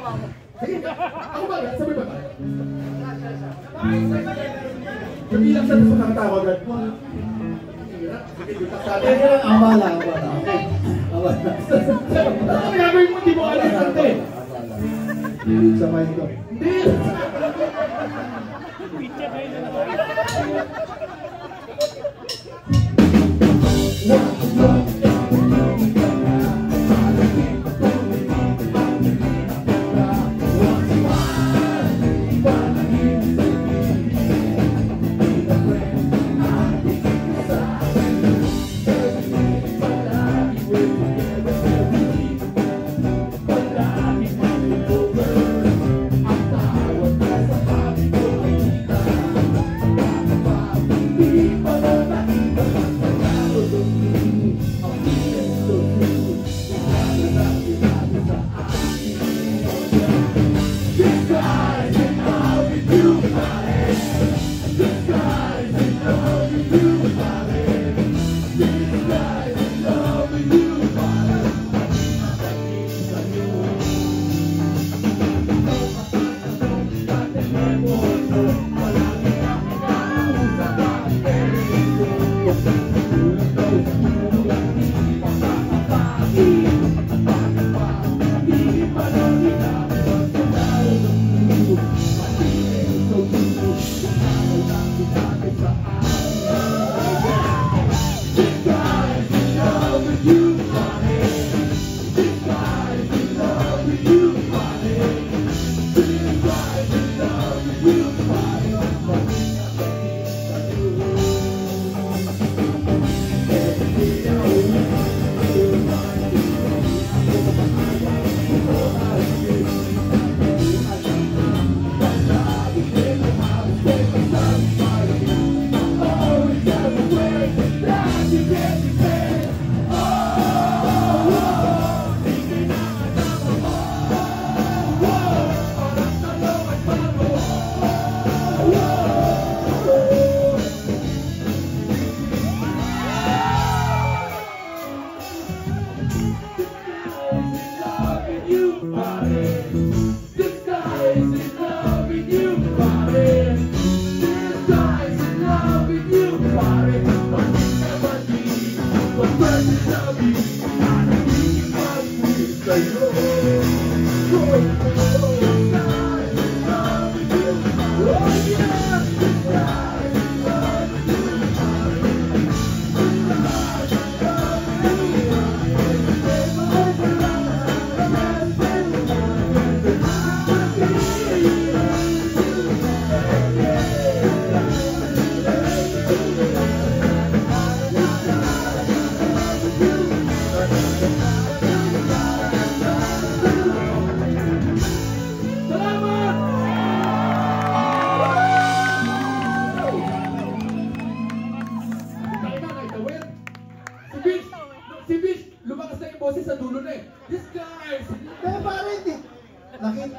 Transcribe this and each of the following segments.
Sige, ako ba? Sabay ba tayo? Kabilang sa nakatawa agad. Ang bala. Ano gagawin mo? Di mo alam kante. Hindi sa mind ko. Hindi!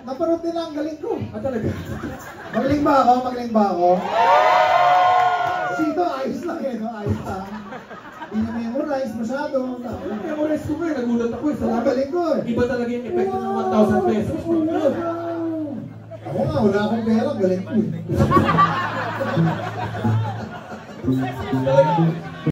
Naparot nila ang galing ko. Ah, talaga? Magaling ba ako? Magaling ba ako? Sito, ayos lang eh, no? Ayos lang. Hindi na memorize masyado. Memorize ko nga, nagulat ako eh. Ang galing ko eh. Iba talaga yung epekto ng 1,000 pesos. Ako nga, wala akong pera. Galing ko eh.